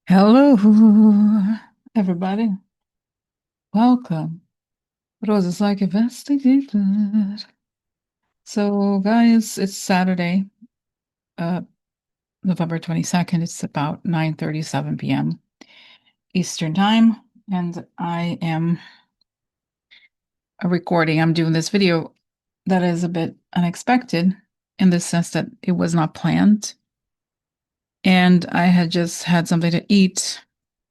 Hello, everybody. Welcome. Roses like investigated. So, guys, it's Saturday, uh, November 22nd. It's about 9:37 p.m. Eastern Time, and I am recording. I'm doing this video that is a bit unexpected in the sense that it was not planned. And I had just had something to eat,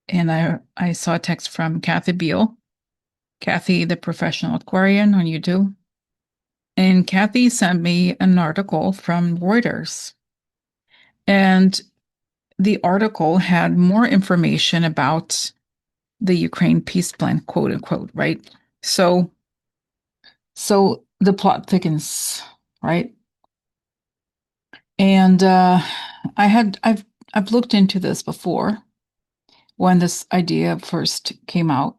and I saw a text from Kathy Beal, Kathy, the professional aquarian on YouTube. And Kathy sent me an article from Reuters. And the article had more information about the Ukraine peace plan, quote unquote, right? So the plot thickens, right? And I've looked into this before when this idea first came out.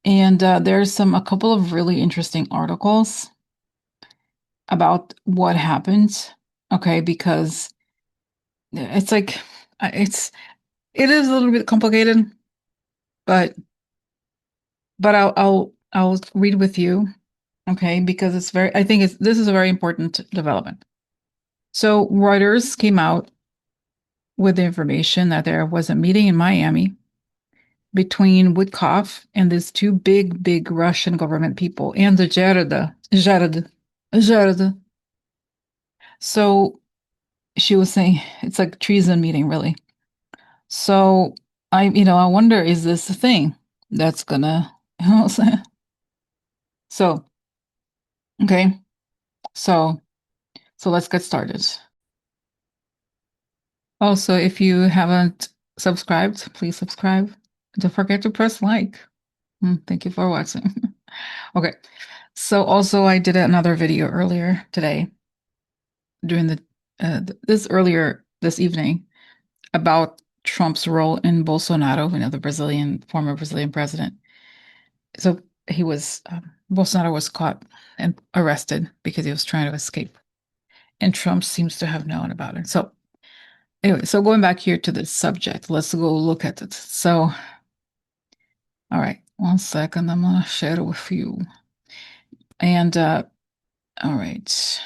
And there's a couple of really interesting articles about what happened. Okay, because it's like it is a little bit complicated, but I'll read with you, okay? Because I think this is a very important development. So Reuters came out with the information that there was a meeting in Miami between Witkoff and these two big Russian government people and the Jared. So she was saying it's like treason meeting, really. So I wonder, is this a thing that's gonna, so, okay, so let's get started. Also, if you haven't subscribed, please subscribe. Don't forget to press like. Thank you for watching. Okay, so also I did another video earlier today during this evening about Trump's role in Bolsonaro, the former Brazilian president. So Bolsonaro was caught and arrested because he was trying to escape. And Trump seems to have known about it. So anyway, so going back here to the subject, let's go look at it. So, all right, 1 second, I'm gonna share it with you. And all right.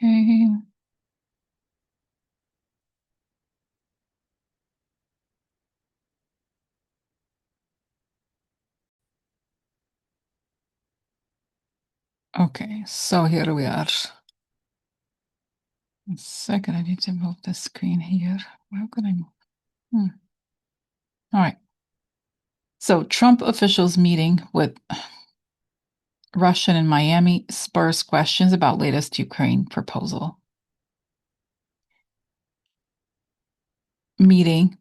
Okay. Okay, so here we are. 1 second, I need to move the screen here. Where could I move? All right. So Trump officials meeting with Russian in Miami spurs questions about latest Ukraine proposal. Meeting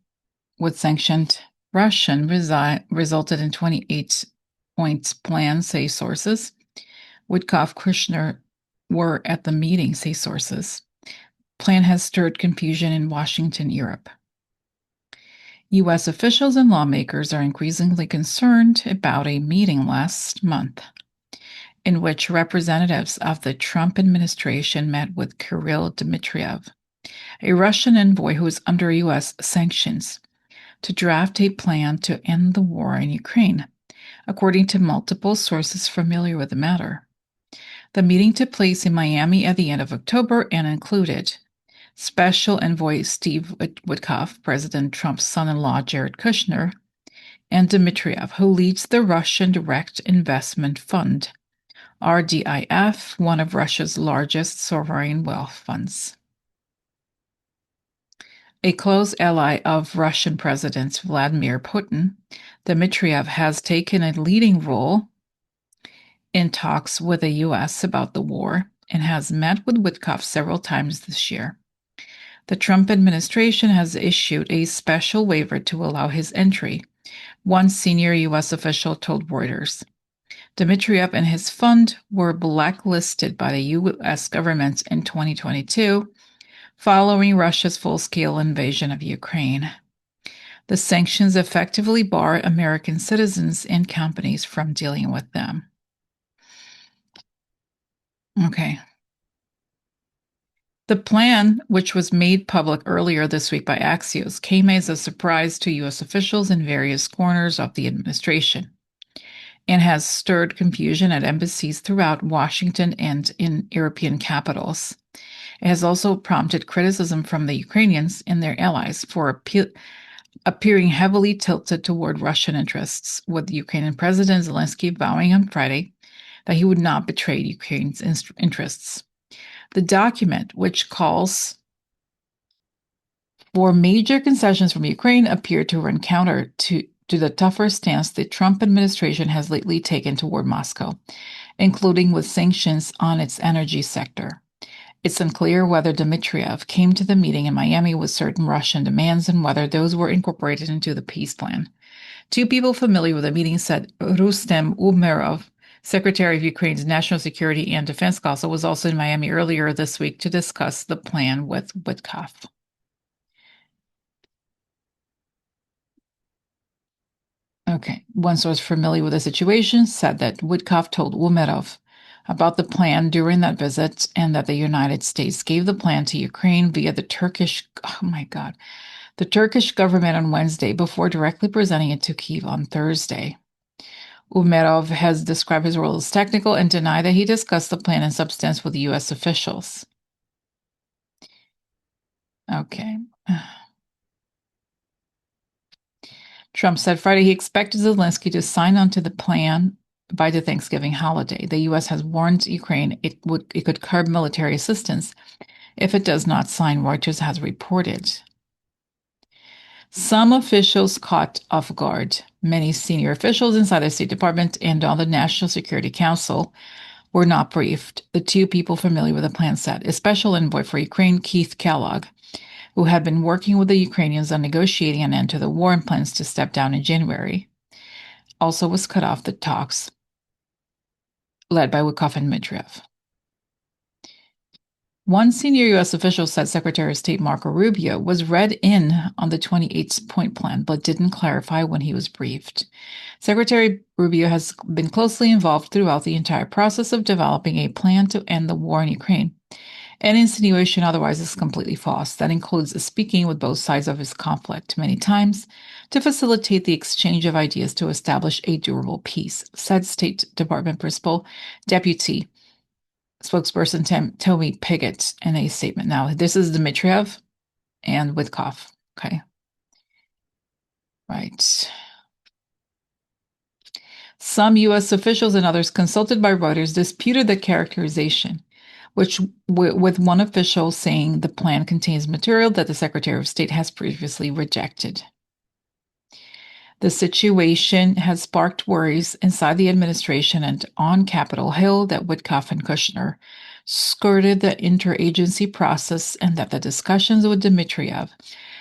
with sanctioned Russian resulted in 28 points plan, say sources. Witkoff, Kushner were at the meeting, say sources. Plan has stirred confusion in Washington, Europe. U.S. officials and lawmakers are increasingly concerned about a meeting last month in which representatives of the Trump administration met with Kirill Dmitriev, a Russian envoy who is under U.S. sanctions, to draft a plan to end the war in Ukraine, according to multiple sources familiar with the matter. The meeting took place in Miami at the end of October and included Special Envoy Steve Witkoff, President Trump's son-in-law Jared Kushner, and Dmitriev, who leads the Russian Direct Investment Fund, RDIF, one of Russia's largest sovereign wealth funds. A close ally of Russian President Vladimir Putin, Dmitriev has taken a leading role in talks with the U.S. about the war and has met with Witkoff several times this year. The Trump administration has issued a special waiver to allow his entry, one senior U.S. official told Reuters. Dmitriev and his fund were blacklisted by the U.S. government in 2022 following Russia's full-scale invasion of Ukraine. The sanctions effectively bar American citizens and companies from dealing with them. Okay. The plan, which was made public earlier this week by Axios, came as a surprise to U.S. officials in various corners of the administration and has stirred confusion at embassies throughout Washington and in European capitals. It has also prompted criticism from the Ukrainians and their allies for appearing heavily tilted toward Russian interests, with Ukrainian President Zelensky vowing on Friday that he would not betray Ukraine's interests. The document, which calls for major concessions from Ukraine, appeared to run counter to the tougher stance the Trump administration has lately taken toward Moscow, including with sanctions on its energy sector. It's unclear whether Dmitriev came to the meeting in Miami with certain Russian demands and whether those were incorporated into the peace plan. Two people familiar with the meeting said Rustem Umerov, Secretary of Ukraine's National Security and Defense Council, was also in Miami earlier this week to discuss the plan with Witkoff. Okay. One source familiar with the situation said that Witkoff told Umerov about the plan during that visit and that the United States gave the plan to Ukraine via the Turkish government on Wednesday before directly presenting it to Kyiv on Thursday. Umerov has described his role as technical and denied that he discussed the plan in substance with U.S. officials. Okay. Trump said Friday he expected Zelensky to sign on to the plan by the Thanksgiving holiday. The U.S. has warned Ukraine it could curb military assistance if it does not sign, Reuters has reported. Some officials caught off guard. Many senior officials inside the State Department and on the National Security Council were not briefed, the two people familiar with the plan said. A special envoy for Ukraine, Keith Kellogg, who had been working with the Ukrainians on negotiating an end to the war and plans to step down in January, also was cut off the talks led by Witkoff and Dmitriev. One senior U.S. official said Secretary of State Marco Rubio was read in on the 28-point plan, but didn't clarify when he was briefed. Secretary Rubio has been closely involved throughout the entire process of developing a plan to end the war in Ukraine. Any insinuation otherwise is completely false. That includes speaking with both sides of his conflict many times to facilitate the exchange of ideas to establish a durable peace, said State Department Principal Deputy Spokesperson Toby Piggott in a statement. Now, this is Dmitriev and Witkoff. Okay. Right. Some U.S. officials and others consulted by Reuters disputed the characterization, with one official saying the plan contains material that the Secretary of State has previously rejected. The situation has sparked worries inside the administration and on Capitol Hill that Witkoff and Kushner skirted the interagency process and that the discussions with Dmitriev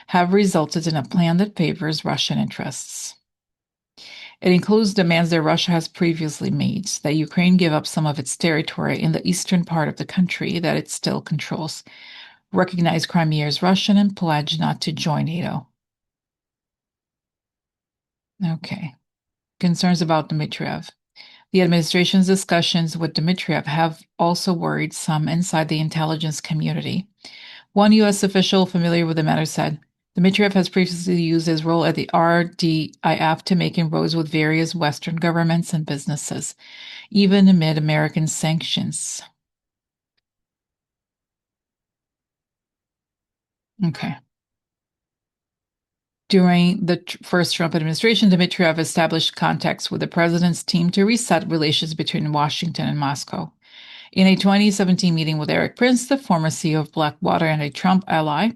have resulted in a plan that favors Russian interests. It includes demands that Russia has previously made, that Ukraine give up some of its territory in the eastern part of the country that it still controls, recognize Crimea as Russian, and pledge not to join NATO. Okay. Concerns about Dmitriev. The administration's discussions with Dmitriev have also worried some inside the intelligence community. One U.S. official familiar with the matter said, Dmitriev has previously used his role at the RDIF to make inroads with various Western governments and businesses, even amid American sanctions. Okay. During the first Trump administration, Dmitriev established contacts with the president's team to reset relations between Washington and Moscow. In a 2017 meeting with Eric Prince, the former CEO of Blackwater and a Trump ally,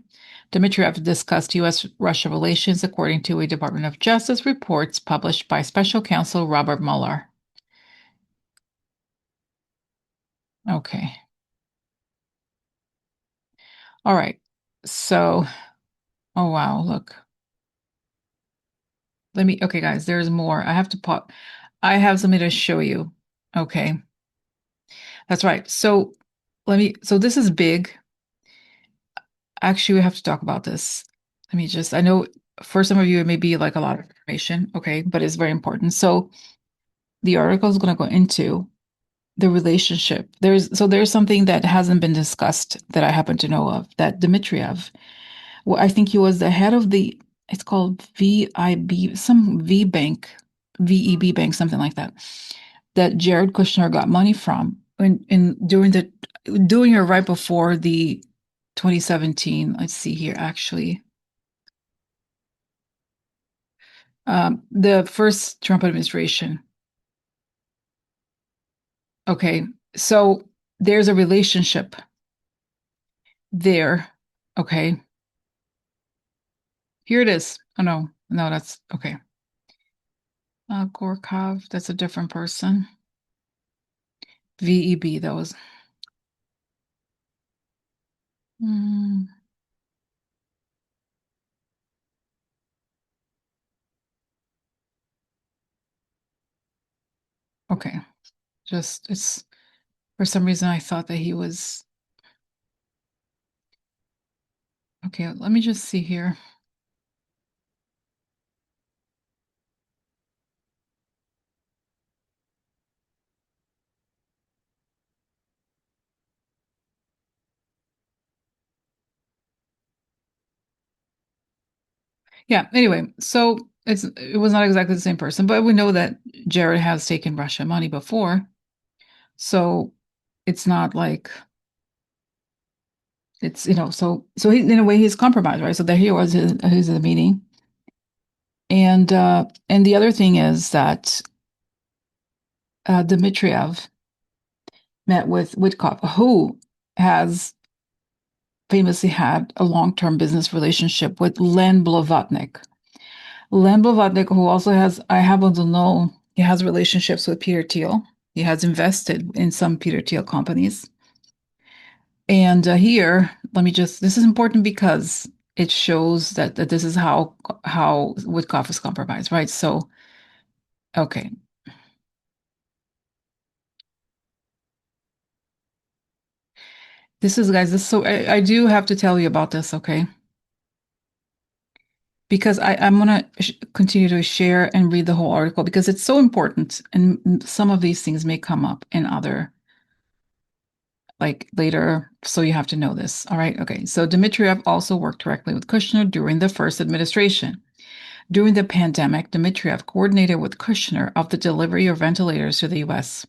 Dmitriev discussed U.S.-Russia relations, according to a Department of Justice reports published by Special Counsel Robert Mueller. Okay. All right. So, oh wow, look. Okay, guys, there's more. I have to pause. I have something to show you. Okay. That's right. So this is big. Actually, we have to talk about this. I know, for some of you, it may be like a lot of information, okay, but it's very important. So the article is going to go into the relationship. There's something that hasn't been discussed that I happen to know of, that Dmitriev, well, I think he was the head of the, it's called VIB, some V Bank, VEB Bank, something like that, that Jared Kushner got money from during or right before the 2017, let's see here, actually, the first Trump administration. Okay, so there's a relationship there. Okay, here it is. Oh no, that's okay. Gorkov, that's a different person. VEB, that was. Mm, okay, just it's for some reason I thought that he was. Okay, let me just see here. Yeah, anyway, so it was not exactly the same person, but we know that Jared has taken Russia money before. So it's not like it's, so he, in a way, he's compromised, right? So there he was, his the meeting. And the other thing is that Dmitriev met with Witkoff, who has famously had a long-term business relationship with Len Blavatnik. Len Blavatnik, who also has, I happen to know, he has relationships with Peter Thiel. He has invested in some Peter Thiel companies. And here, this is important because it shows that this is how Witkoff is compromised, right? So, okay. This is, guys, so I do have to tell you about this, okay? Because I'm going to continue to share and read the whole article because it's so important. And some of these things may come up in other, like later. So you have to know this. All right. Okay. So Dmitriev also worked directly with Kushner during the first administration. During the pandemic, Dmitriev coordinated with Kushner of the delivery of ventilators to the US.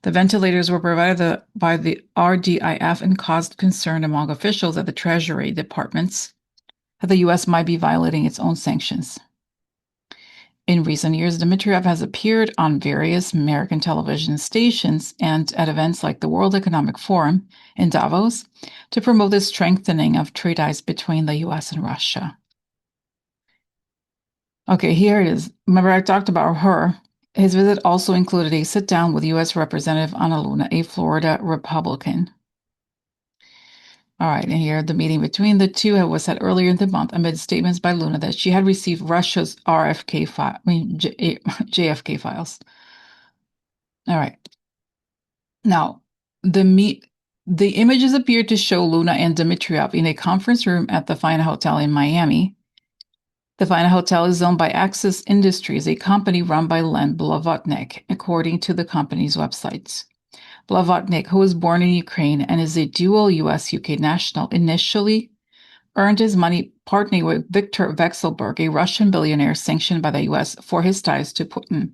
The ventilators were provided by the RDIF and caused concern among officials at the Treasury departments that the US might be violating its own sanctions. In recent years, Dmitriev has appeared on various American television stations and at events like the World Economic Forum in Davos to promote the strengthening of trade ties between the US and Russia. Okay, here it is. Remember, I talked about her. His visit also included a sit down with U.S. Representative Ana Luna, a Florida Republican. All right, and here the meeting between the two was set earlier in the month amid statements by Luna that she had received Russia's JFK files. All right. Now, the images appear to show Luna and Dmitriev in a conference room at the Fine Hotel in Miami. The Fine Hotel is owned by Axis Industries, a company run by Len Blavatnik, according to the company's websites. Blavatnik, who was born in Ukraine and is a dual US-UK national, initially earned his money partnering with Viktor Vekselberg, a Russian billionaire sanctioned by the US for his ties to Putin.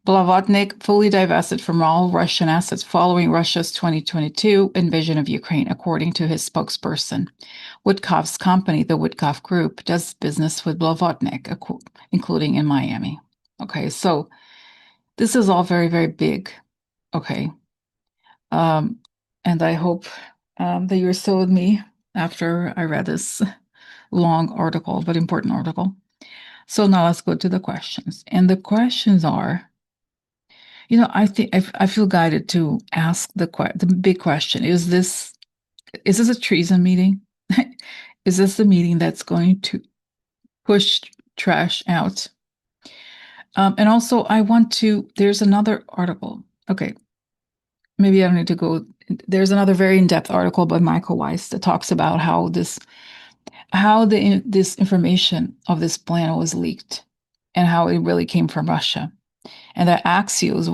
Blavatnik fully divested from all Russian assets following Russia's 2022 invasion of Ukraine, according to his spokesperson. Witkoff's company, the Witkoff Group, does business with Blavatnik, including in Miami. Okay, so this is all very, very big. Okay. And I hope that you're still with me after I read this long article, but important article. So now let's go to the questions. And the questions are, I think I feel guided to ask the big question: Is this a treason meeting? Is this the meeting that's going to push trash out? And also, I want to. There's another article. Okay, maybe I don't need to go. There's another very in-depth article by Michael Weiss that talks about how this how this information of this plan was leaked and how it really came from Russia. And that Axios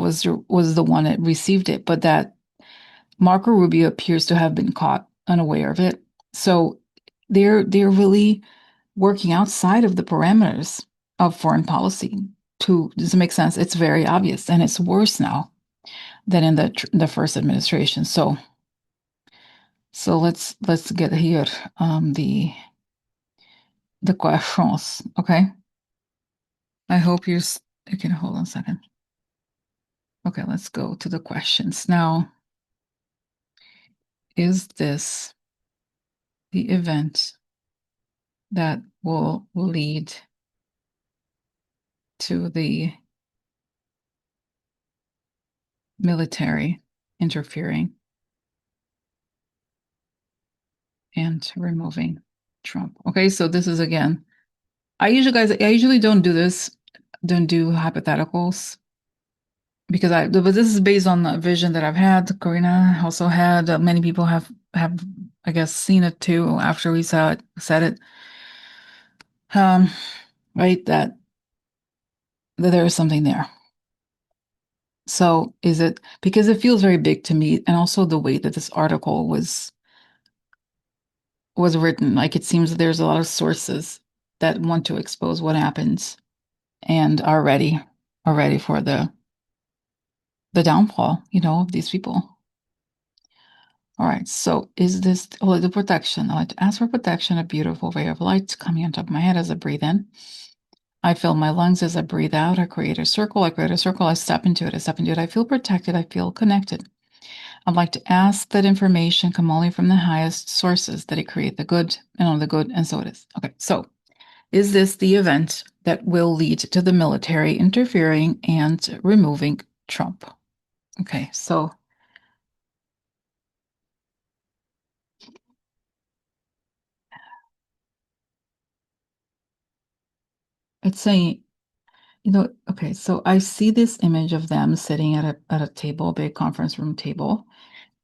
was the one that received it, but that Marco Rubio appears to have been caught unaware of it. So they're really working outside of the parameters of foreign policy. Does it make sense? It's very obvious, and it's worse now than in the first administration. So let's get here the questions. Okay, I hope you can hold on a second. Okay, let's go to the questions now. Is this the event that will lead to the military interfering and removing Trump? Okay, so this is again, I usually don't do this, don't do hypotheticals but this is based on a vision that I've had. Karina also had. Many people have I guess seen it too after we said it. Right, that there is something there. So is it because it feels very big to me, and also the way that this article was written, like it seems that there's a lot of sources that want to expose what happens and are ready for the downfall, of these people. All right, so is this the protection? I like to ask for protection, a beautiful ray of light coming on top of my head as I breathe in. I fill my lungs as I breathe out. I create a circle. I step into it. I feel protected. I feel connected. I'd like to ask that information come only from the highest sources, that it create the good and only the good, and so it is. Okay, so is this the event that will lead to the military interfering and removing Trump? Okay, so it's saying, okay, so I see this image of them sitting at a table, a big conference room table,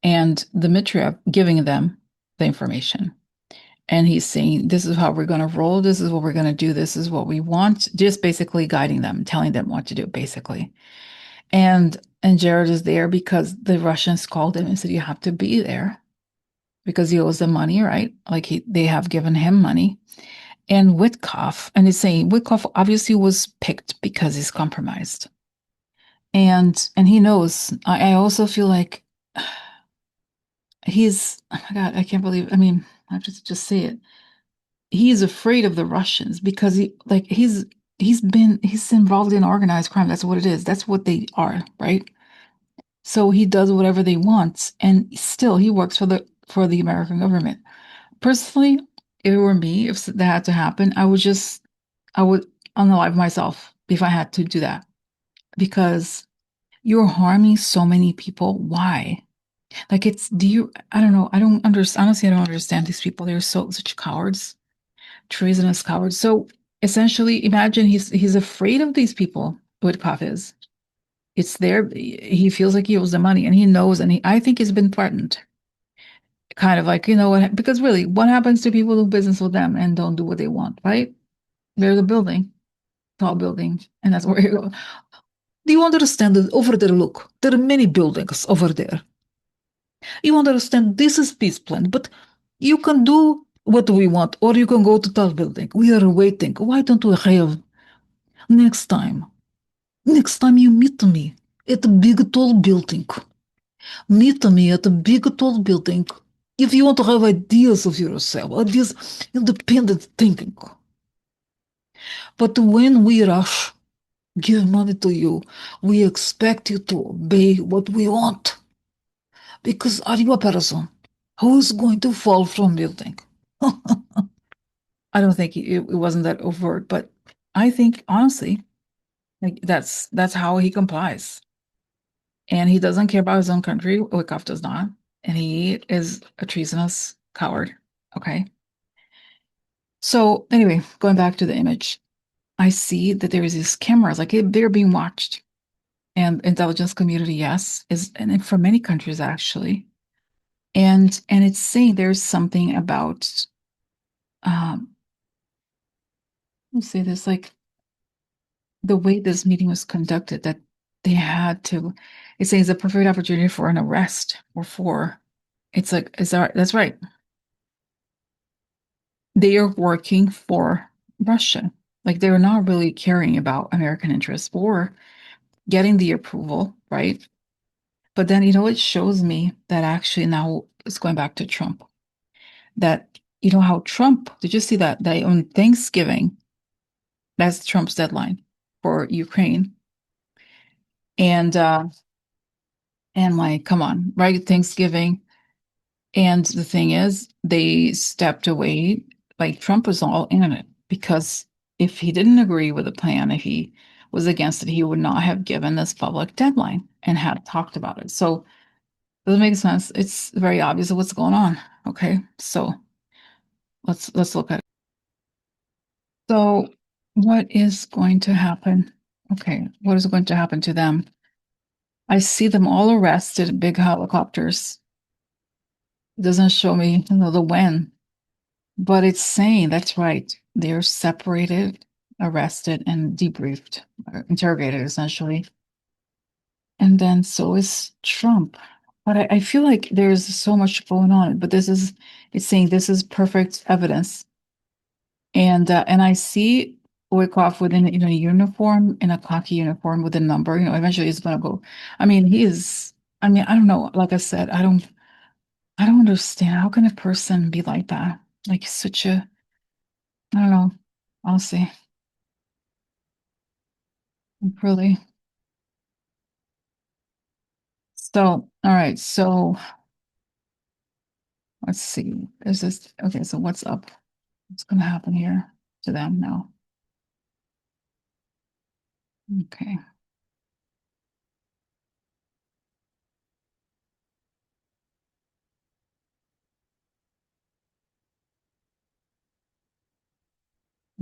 and Dmitriev giving them the information. And he's saying, this is how we're going to roll. This is what we're going to do. This is what we want. Just basically guiding them, telling them what to do, basically. And Jared is there because the Russians called him and said, you have to be there because he owes them money, right? Like they have given him money. And Witkoff, and he's saying Witkoff obviously was picked because he's compromised. And he knows. I also feel like oh my God, I can't believe, I mean, I have to just say it. He's afraid of the Russians because he's involved in organized crime. That's what it is. That's what they are, right? So he does whatever they want, and still he works for the American government. Personally, if it were me, if that had to happen, I would unalive myself if I had to do that because you're harming so many people. Why? Like I don't know. I don't understand. Honestly, I don't understand these people. They're such cowards, treasonous cowards. So essentially, imagine he's afraid of these people. Witkoff is. It's there. He feels like he owes the money, and he knows, and I think he's been threatened. Kind of like, what, because really, what happens to people who do business with them and don't do what they want, right? There's a building, tall building, and that's where you go. Do you understand that over there, look, there are many buildings over there. You understand this is peace plan, but you can do what we want, or you can go to tall building. We are waiting. Why don't we have next time? Next time you meet me at a big tall building. Meet me at a big tall building. If you want to have ideas of yourself, ideas, independent thinking. But when we rush, give money to you, we expect you to obey what we want. Because are you a person who is going to fall from building? I don't think it wasn't that overt, but I think honestly, like that's how he complies. And he doesn't care about his own country. Wickoff does not. And he is a treasonous coward. Okay. So anyway, going back to the image, I see that there is these cameras, like they're being watched. And intelligence community, yes, is, and for many countries actually. And it's saying there's something about let's see this, like the way this meeting was conducted, that they had to, it says a perfect opportunity for an arrest or for, it's like, is that's right. They are working for Russia. Like they're not really caring about American interests or getting the approval, right? But then, it shows me that actually now it's going back to Trump. That, how Trump, did you see that on Thanksgiving, that's Trump's deadline for Ukraine. And like, come on, right? Thanksgiving. And the thing is, they stepped away. Like Trump was all in it because if he didn't agree with the plan, if he was against it, he would not have given this public deadline and had talked about it. So does it make sense? It's very obvious what's going on. Okay, so let's look at it. So what is going to happen? Okay, what is going to happen to them? I see them all arrested in big helicopters. It doesn't show me, the when, but it's saying that's right. They're separated, arrested, and debriefed, or interrogated essentially. And then so is Trump. But I feel like there's so much going on. But it's saying this is perfect evidence. And I see Witkoff within, a uniform, in a khaki uniform with a number. Eventually he's gonna go. I mean, he is. I mean, I don't know. Like I said, I don't understand. How can a person be like that? Like such a, I don't know. I'll see. Really. So, all right. So let's see. Is this okay? So what's up? What's gonna happen here to them now? Okay.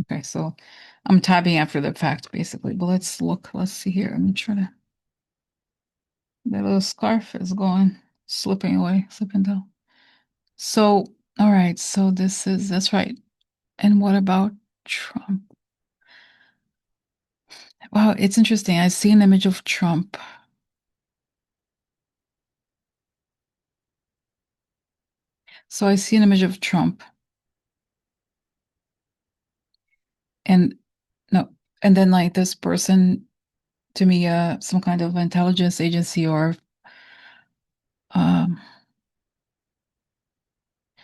Okay. So I'm tabbing after the fact basically, but let's look. Let's see here. I'm trying to. The little scarf is going, slipping away, slipping down. So, all right. So that's right. And what about Trump? Wow, it's interesting. I see an image of Trump. So I see an image of Trump and no, and then like this person, to me, some kind of intelligence agency or um,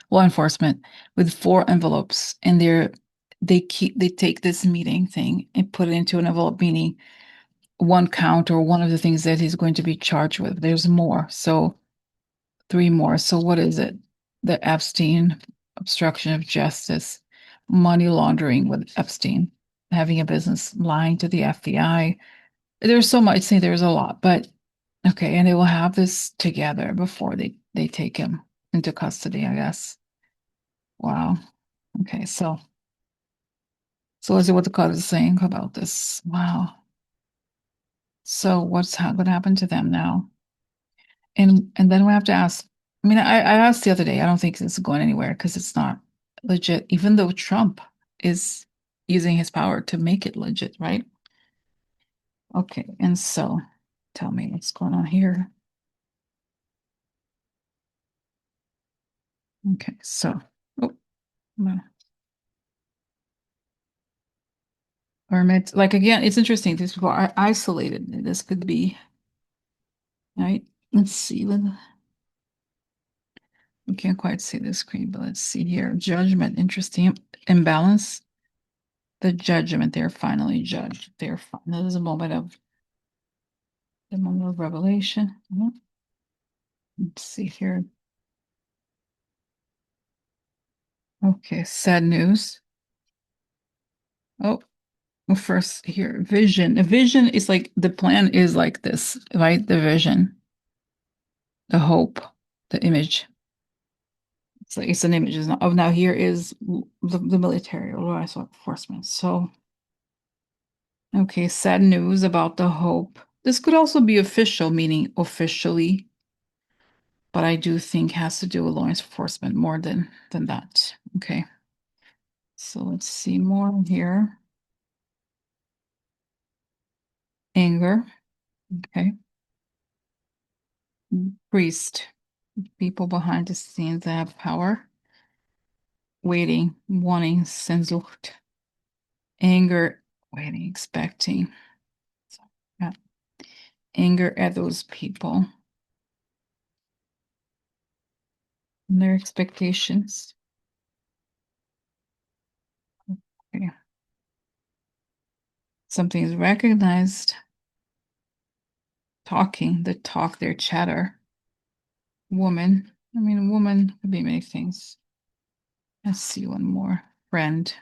law enforcement with four envelopes, and they take this meeting thing and put it into an envelope, meaning one count or one of the things that he's going to be charged with. There's more. So three more. So what is it? The Epstein, obstruction of justice, money laundering with Epstein, having a business, lying to the FBI. There's so much. See, there's a lot, but okay. And they will have this together before they take him into custody, I guess. Wow. Okay. So let's see what the court is saying about this. Wow. So what's going to happen to them now? And then we have to ask. I mean, I asked the other day. I don't think it's going anywhere because it's not legit, even though Trump is using his power to make it legit, right? Okay, and so tell me what's going on here. Okay, so oh, no. Hermit, like again, it's interesting. These people are isolated. This could be right. Let's see. We can't quite see the screen, but let's see here. Judgment, interesting. Imbalance. The judgment, they're finally judged. They're fine. That is a moment of the moment of revelation. Let's see here. Okay, sad news. Oh, well, first here, vision. A vision is like the plan is like this, right? The vision, the hope, the image. It's like it's an image. It's not, oh, now here is the military or law enforcement. So, okay, sad news about the hope. This could also be official, meaning officially, but I do think has to do with law enforcement more than that. Okay. So let's see more here. Anger. Okay. Priest. People behind the scenes that have power. Waiting, wanting, Sehnsucht. Anger, waiting, expecting. So, yeah. Anger at those people. And their expectations. Okay. Something is recognized. Talking, the talk, their chatter. Woman. I mean, woman could be many things. Let's see one more. Friend.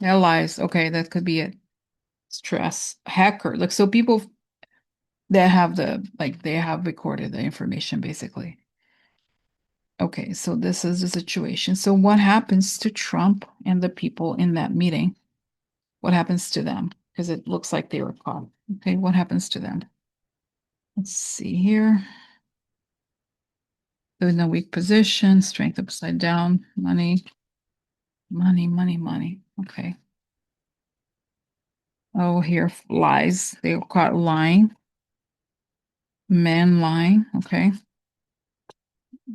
Allies. Okay, that could be it. Stress. Hacker. Like, so people that have they have recorded the information basically. Okay, so this is the situation. So what happens to Trump and the people in that meeting? What happens to them? Because it looks like they were caught. Okay, what happens to them? Let's see here. They're in a weak position, strength upside down, money, money, money, money. Okay. Oh, here, lies. They were caught lying. Men lying. Okay.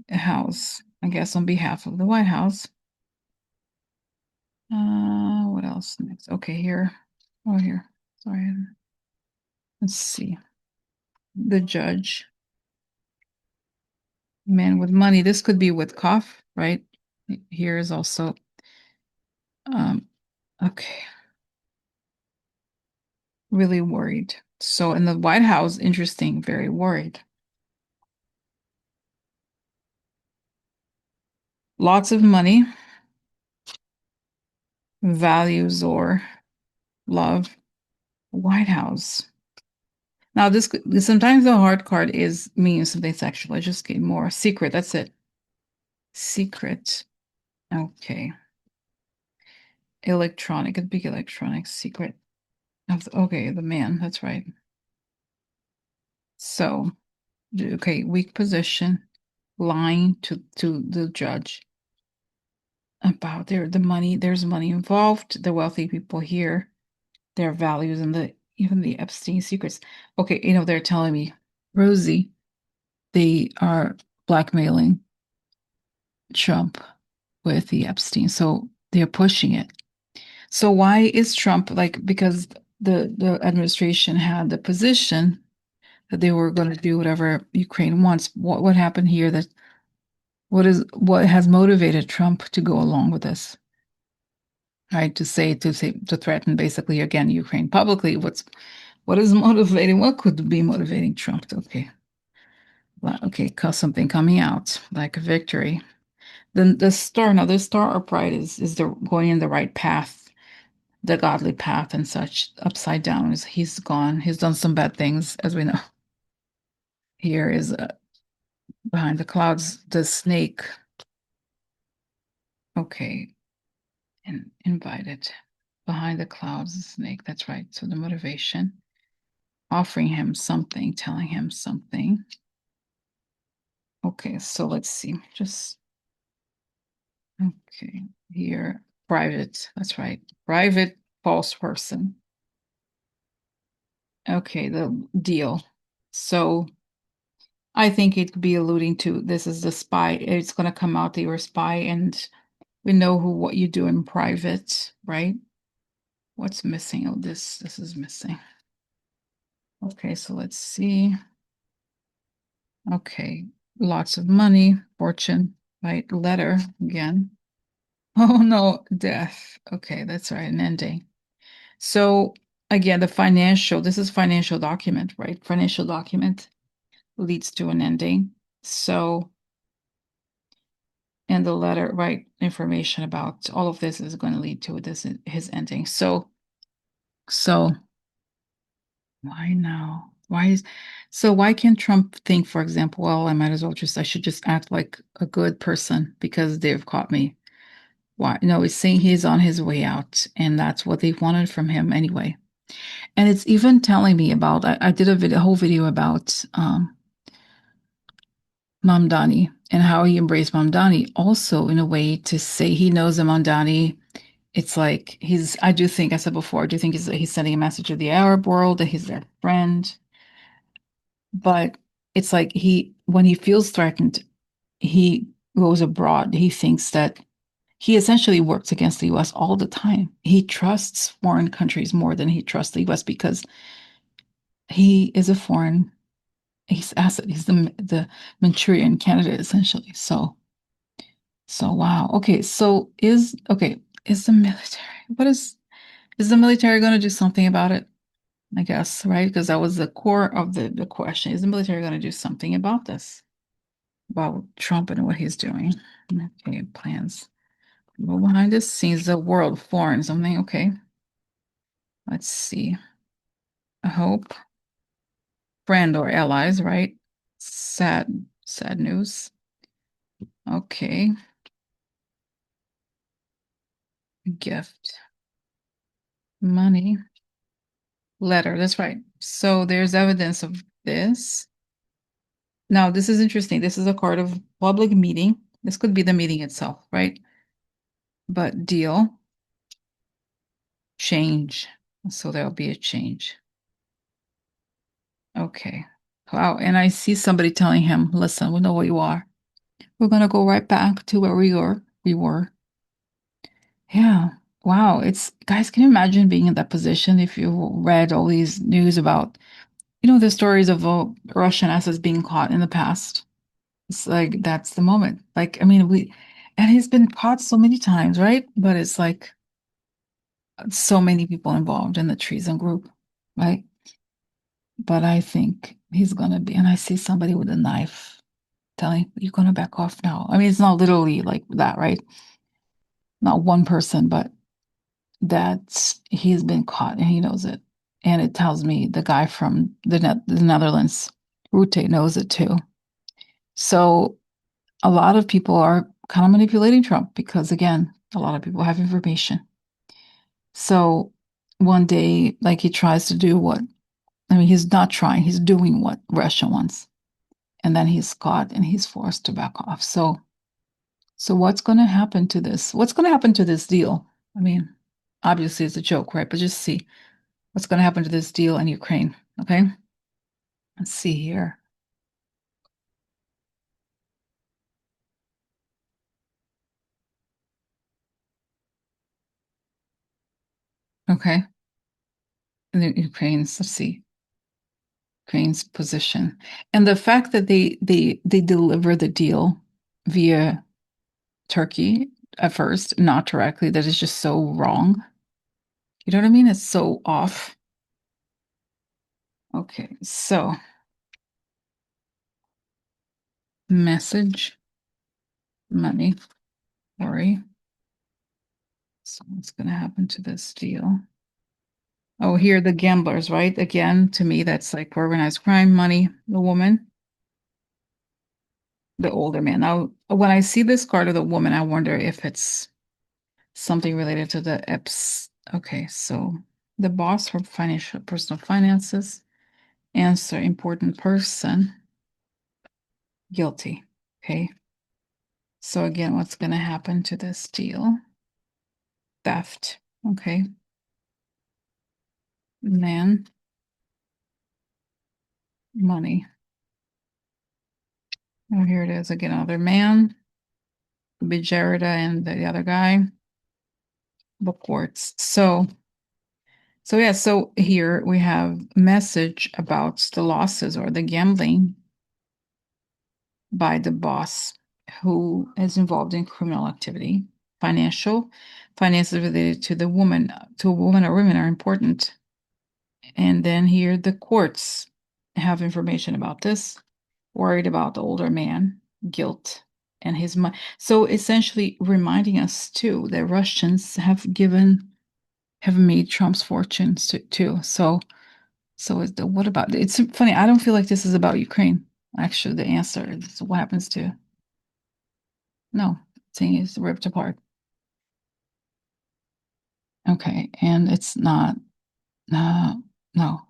House, I guess on behalf of the White House. What else next? Okay, here. Oh, here. Sorry. Let's see. The judge. Man with money. This could be Witkoff, right? Here is also okay. Really worried. So in the White House, interesting, very worried. Lots of money, values or love. White House. Now sometimes the hard card is means something sexual. I just get more secret. That's it. Secret. Okay. Electronic, a big electronic secret. Okay, the man. That's right. So, okay, weak position, lying to the judge about the money. There's money involved. The wealthy people here, their values, and even the Epstein secrets. Okay, they're telling me, Rosie, they are blackmailing Trump with the Epstein. So they're pushing it. So why is Trump because the administration had the position that they were going to do whatever Ukraine wants. What happened here that what has motivated Trump to go along with this? Right, to threaten basically again Ukraine publicly. What is motivating? What could be motivating Trump? Okay. Well, okay, cause something coming out like a victory. Then the star, now the star upright is the going in the right path, the godly path and such. Upside down is he's gone. He's done some bad things, as we know. Here is behind the clouds, the snake. Okay, and invited. Behind the clouds, the snake. That's right. So the motivation, offering him something, telling him something. Okay, so let's see. Just okay here. Private. That's right. Private false person. Okay, the deal. So I think it could be alluding to this is the spy. It's going to come out that you're a spy, and we know what you do in private, right? What's missing? Oh, this is missing. Okay, so let's see. Okay, lots of money, fortune, right? Letter again. Oh no, death. Okay, that's right, an ending. So again, this is financial document, right? Financial document leads to an ending. So, and the letter, right? Information about all of this is going to lead to his ending. So why now? Why can't Trump think, for example, well, I should just act like a good person because they've caught me. Why? No, he's saying he's on his way out, and that's what they wanted from him anyway. And it's even telling me about, I did a whole video about Mamdani and how he embraced Mamdani also in a way to say he knows the Mamdani it's like I do think, I said before, I do think he's sending a message to the Arab world that he's their friend. But it's like when he feels threatened, he goes abroad. He thinks that he essentially works against the US all the time. He trusts foreign countries more than he trusts the US because he is a foreign, he's asset. He's the Manchurian candidate essentially. So wow. Okay, is the military, is the military going to do something about it? I guess, right? Because that was the core of the question. Is the military going to do something about this? About Trump and what he's doing? Okay, plans. Well, behind the scenes, the world, foreign, something. Okay, let's see. I hope friend or allies, right? Sad news. Okay, gift, money, letter. That's right. So there's evidence of this. Now, this is interesting. This is a card of public meeting. This could be the meeting itself, right? But deal, change. So there'll be a change. Okay. Wow. And I see somebody telling him, listen, we know where you are. We're going to go right back to where we were. Yeah. Wow. Guys, can you imagine being in that position if you read all these news about, the stories of Russian assets being caught in the past? It's like, that's the moment. Like, I mean, and he's been caught so many times, right? But it's like so many people involved in the treason group, right? But I think he's going to be, and I see somebody with a knife telling, you're going to back off now. I mean, it's not literally like that, right? Not one person, but that he's been caught and he knows it. And it tells me the guy from the Netherlands, Rute, knows it too. So a lot of people are kind of manipulating Trump because, again, a lot of people have information. So one day, like he tries to do I mean, he's not trying, he's doing what Russia wants. And then he's caught and he's forced to back off. So what's going to happen to this? What's going to happen to this deal? I mean, obviously it's a joke, right? But just see what's going to happen to this deal in Ukraine. Okay. Let's see here. Okay. Let's see, Ukraine's position. And the fact that they deliver the deal via Turkey at first, not directly, that is just so wrong. You know what I mean? It's so off. Okay. So message, money, worry. So what's going to happen to this deal? Oh, here the gamblers, right? Again, to me, that's like organized crime, money, the woman, the older man. Now, when I see this card of the woman, I wonder if it's something related to the EPS. Okay, so the boss for financial personal finances, answer important person, guilty. Okay. So again, what's going to happen to this deal? Theft. Okay. Man, money. Oh, here it is again. Another man. Could be Jerida and the other guy. Bookwarts. So yeah, so here we have message about the losses or the gambling by the boss who is involved in criminal activity. Finances related to a woman or women are important. And then here the courts have information about this, worried about the older man, guilt, and his money. So essentially reminding us too that Russians have made Trump's fortunes too. So what about it's funny. I don't feel like this is about Ukraine. Actually, the answer is what happens to no, saying it's ripped apart. Okay, and it's not. No, no,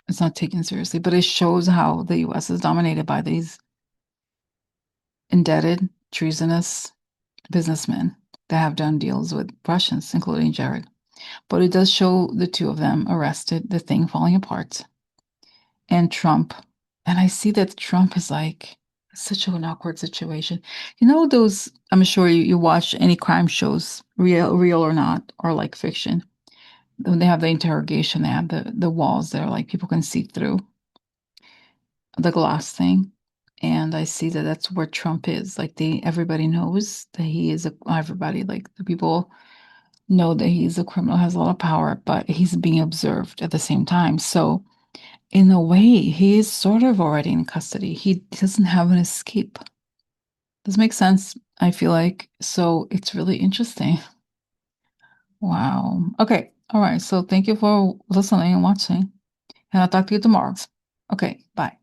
it's not taken seriously. But it shows how the U.S. is dominated by these indebted, treasonous businessmen that have done deals with Russians, including Jared. But it does show the two of them arrested, the thing falling apart, and Trump. And I see that Trump is like such an awkward situation. You know those, I'm sure you watch any crime shows, real or not, or like fiction. When they have the interrogation, they have the walls there, like people can see through the glass thing. And I see that that's where Trump is. Like everybody knows that he is everybody, like the people know that he's a criminal, has a lot of power, but he's being observed at the same time. So in a way, he is sort of already in custody. He doesn't have an escape. Does make sense? I feel like. So it's really interesting. Wow. Okay. All right. So thank you for listening and watching. And I'll talk to you tomorrow. Okay. Bye.